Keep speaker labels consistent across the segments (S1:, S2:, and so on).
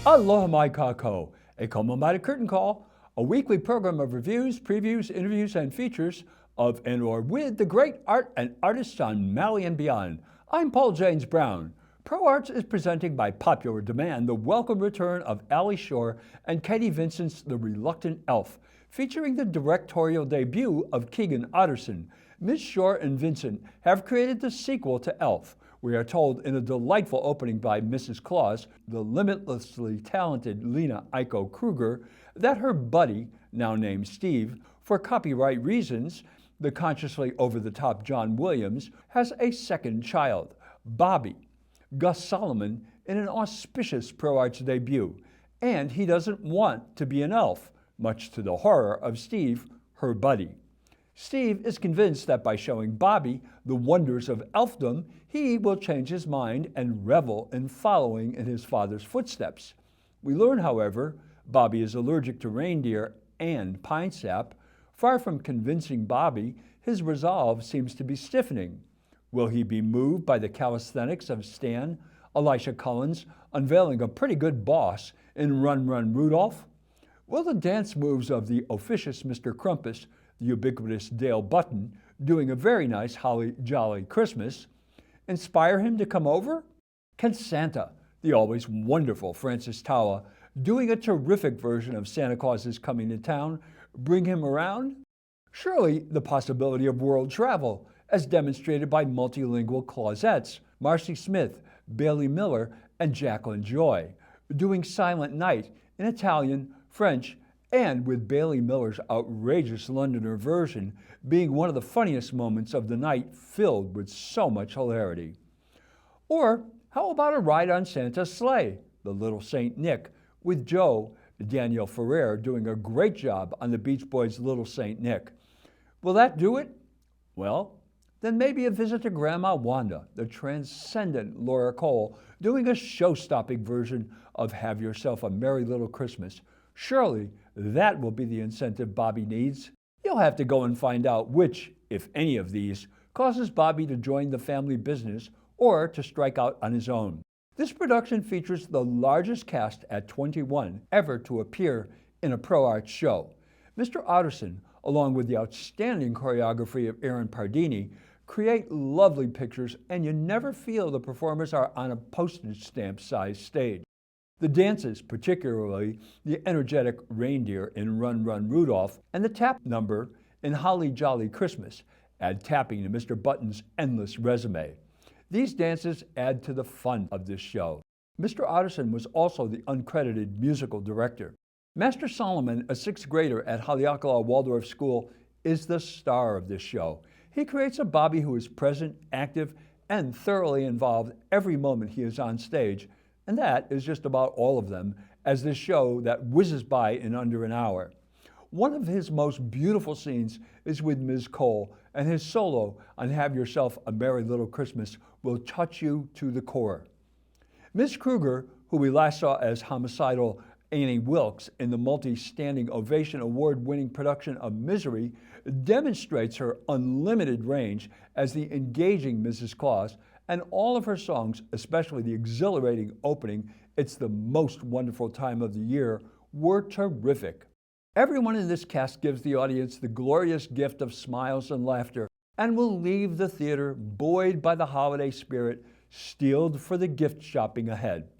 S1: Aloha mai kākou, a Komomata Curtain Call, a weekly program of reviews, previews, interviews, and features of and or with the great art and artists on Maui and beyond. I'm Paul James Brown. ProArts is presenting by popular demand the welcome return of Ali Shore and Katie Vincent's The Reluctant Elf, featuring the directorial debut of Keegan Otterson. Ms. Shore and Vincent have created the sequel to Elf. We are told in a delightful opening by Mrs. Claus, the limitlessly talented Lena Aiko Kruger, that her buddy, now named Steve, for copyright reasons, the consciously over-the-top John Williams, has a second child, Bobby, Gus Solomon, in an auspicious ProArts debut, and he doesn't want to be an elf, much to the horror of Steve, her buddy. Steve is convinced that by showing Bobby the wonders of elfdom, he will change his mind and revel in following in his father's footsteps. We learn, however, Bobby is allergic to reindeer and pine sap. Far from convincing Bobby, his resolve seems to be stiffening. Will he be moved by the calisthenics of Stan, Elisha Cullens, unveiling a pretty good boss in Run Run Rudolph? Will the dance moves of the officious Mr. Crumpus, the ubiquitous Dale Button, doing a very nice holly jolly Christmas, inspire him to come over? Can Santa, the always wonderful Francis Tawa, doing a terrific version of Santa Claus is Coming to Town, bring him around? Surely the possibility of world travel, as demonstrated by multilingual Clausettes, Marcy Smith, Bailey Miller, and Jacqueline Joy, doing Silent Night in Italian, French, and with Bailey Miller's outrageous Londoner version being one of the funniest moments of the night, filled with so much hilarity. Or how about a ride on Santa's sleigh, the Little Saint Nick, with Joe, Danielle Ferrer, doing a great job on the Beach Boys' Little Saint Nick. Will that do it? Well, then maybe a visit to Grandma Wanda, the transcendent Laura Cole, doing a show-stopping version of Have Yourself a Merry Little Christmas. Surely that will be the incentive Bobby needs. You'll have to go and find out which, if any of these, causes Bobby to join the family business or to strike out on his own. This production features the largest cast at 21 ever to appear in a ProArts show. Mr. Otterson, along with the outstanding choreography of Aaron Pardini, create lovely pictures, and you never feel the performers are on a postage stamp sized stage. The dances, particularly the energetic reindeer in Run Run Rudolph and the tap number in Holly Jolly Christmas, add tapping to Mr. Button's endless resume. These dances add to the fun of this show. Mr. Otterson was also the uncredited musical director. Master Solomon, a sixth grader at Haleakala Waldorf School, is the star of this show. He creates a Bobby who is present, active, and thoroughly involved every moment he is on stage, and that is just about all of them, as this show that whizzes by in under an hour. One of his most beautiful scenes is with Ms. Cole, and his solo on Have Yourself a Merry Little Christmas will touch you to the core. Ms. Kruger, who we last saw as homicidal Annie Wilkes in the multi-standing ovation award-winning production of Misery, demonstrates her unlimited range as the engaging Mrs. Claus, and all of her songs, especially the exhilarating opening, It's the Most Wonderful Time of the Year, were terrific. Everyone in this cast gives the audience the glorious gift of smiles and laughter and will leave the theater buoyed by the holiday spirit, steeled for the gift shopping ahead.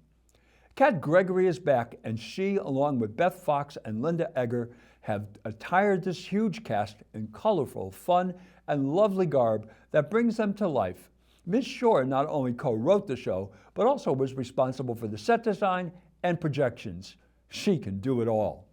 S1: Kat Gregory is back, and she, along with Beth Fox and Linda Egger, have attired this huge cast in colorful, fun, and lovely garb that brings them to life. Ms. Shore not only co-wrote the show, but also was responsible for the set design and projections. She can do it all.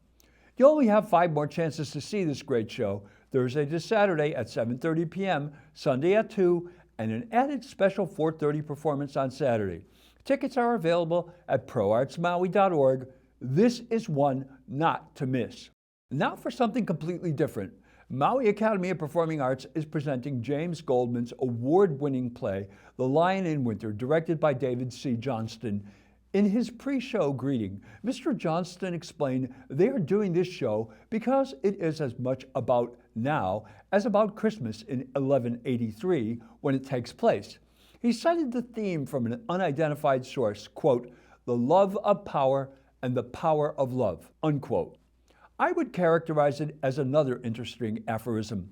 S1: You only have 5 more chances to see this great show, Thursday to Saturday at 7:30 p.m., Sunday at 2, and an added special 4:30 performance on Saturday. Tickets are available at proartsmaui.org. This is one not to miss. Now for something completely different. Maui Academy of Performing Arts is presenting James Goldman's award-winning play, The Lion in Winter, directed by David C. Johnston. In his pre-show greeting, Mr. Johnston explained they are doing this show because it is as much about now as about Christmas in 1183 when it takes place. He cited the theme from an unidentified source, quote, the love of power and the power of love, unquote. I would characterize it as another interesting aphorism.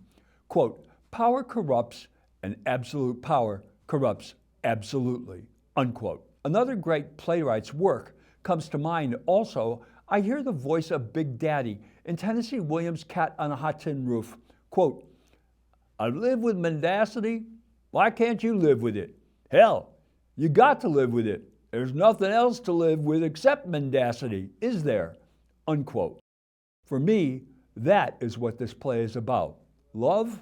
S1: Quote, power corrupts and absolute power corrupts absolutely, unquote. Another great playwright's work comes to mind also. I hear the voice of Big Daddy in Tennessee Williams' Cat on a Hot Tin Roof. Quote, I live with mendacity. Why can't you live with it? Hell, you got to live with it. There's nothing else to live with except mendacity, is there? Unquote. For me, that is what this play is about. Love?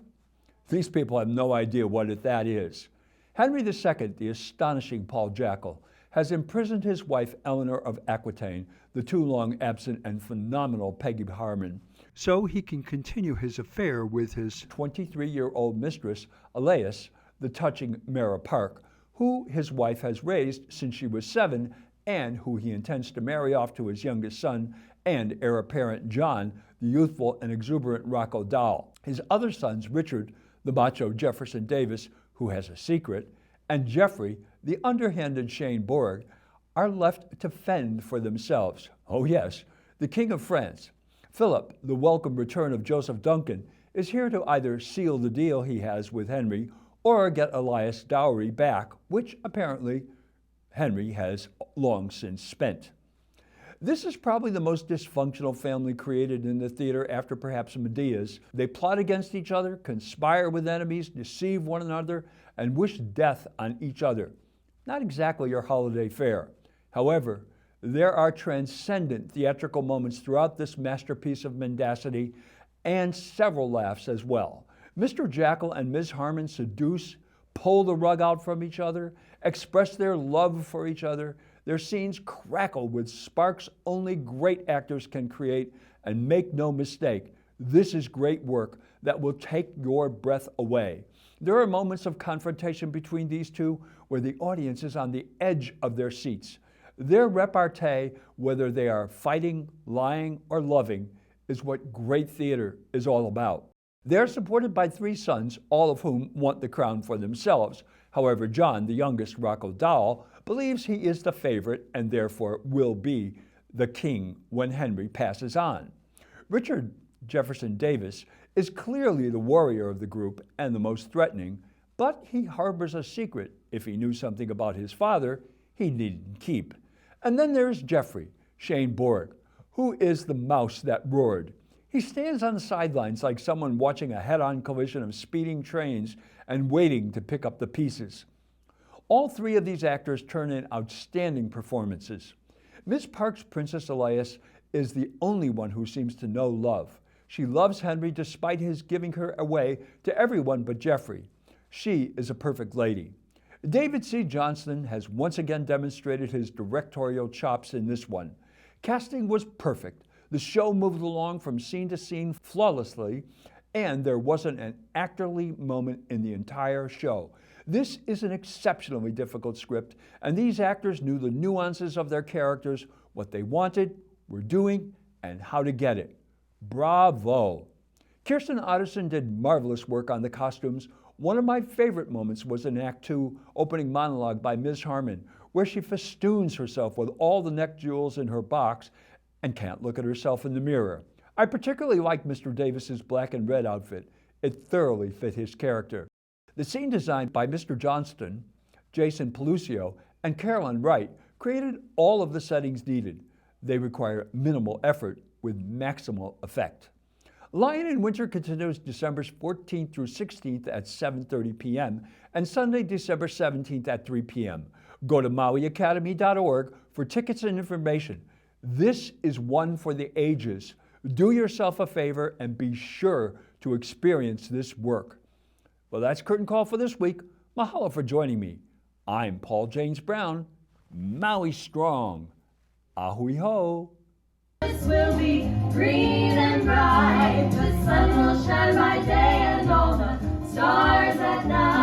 S1: These people have no idea what that is. Henry II, the astonishing Paul Jackal, has imprisoned his wife Eleanor of Aquitaine, the too long absent and phenomenal Peggy Harmon, so he can continue his affair with his 23-year-old mistress, Elias, the touching Mara Park, who his wife has raised since she was 7 and who he intends to marry off to his youngest son and heir apparent John, the youthful and exuberant Rocco Dowell. His other sons, Richard, the macho Jefferson Davis, who has a secret, and Geoffrey, the underhanded Shane Borg, are left to fend for themselves. Oh yes, the King of France, Philip, the welcome return of Joseph Duncan, is here to either seal the deal he has with Henry or get Elias' dowry back, which apparently Henry has long since spent. This is probably the most dysfunctional family created in the theater after perhaps Medea's. They plot against each other, conspire with enemies, deceive one another, and wish death on each other. Not exactly your holiday fare. However, there are transcendent theatrical moments throughout this masterpiece of mendacity and several laughs as well. Mr. Jackal and Ms. Harmon seduce, pull the rug out from each other, express their love for each other. Their scenes crackle with sparks only great actors can create, and make no mistake, this is great work that will take your breath away. There are moments of confrontation between these two where the audience is on the edge of their seats. Their repartee, whether they are fighting, lying, or loving, is what great theater is all about. They're supported by 3 sons, all of whom want the crown for themselves. However, John, the youngest Rocco Dowell, believes he is the favorite and therefore will be the king when Henry passes on. Richard Jefferson Davis is clearly the warrior of the group and the most threatening, but he harbors a secret. If he knew something about his father, he needn't keep. And then there's Geoffrey, Shane Borg, who is the mouse that roared. He stands on the sidelines like someone watching a head-on collision of speeding trains and waiting to pick up the pieces. All 3 of these actors turn in outstanding performances. Miss Park's Princess Elias is the only one who seems to know love. She loves Henry despite his giving her away to everyone but Geoffrey. She is a perfect lady. David C. Johnston has once again demonstrated his directorial chops in this one. Casting was perfect. The show moved along from scene to scene flawlessly, and there wasn't an actorly moment in the entire show. This is an exceptionally difficult script, and these actors knew the nuances of their characters, what they wanted, were doing, and how to get it. Bravo! Kirsten Otterson did marvelous work on the costumes. One of my favorite moments was in Act 2 opening monologue by Ms. Harmon, where she festoons herself with all the neck jewels in her box and can't look at herself in the mirror. I particularly liked Mr. Davis's black and red outfit. It thoroughly fit his character. The scene design by Mr. Johnston, Jason Pelucio, and Carolyn Wright created all of the settings needed. They require minimal effort with maximal effect. Lion in Winter continues December 14th through 16th at 7:30 p.m. and Sunday, December 17th at 3 p.m. Go to mauiacademy.org for tickets and information. This is one for the ages. Do yourself a favor and be sure to experience this work. Well, that's Curtain Call for this week. Mahalo for joining me. I'm Paul James Brown, Maui Strong. Ahui ho.
S2: This will be green and bright. The sun will shine by day and all the stars at night.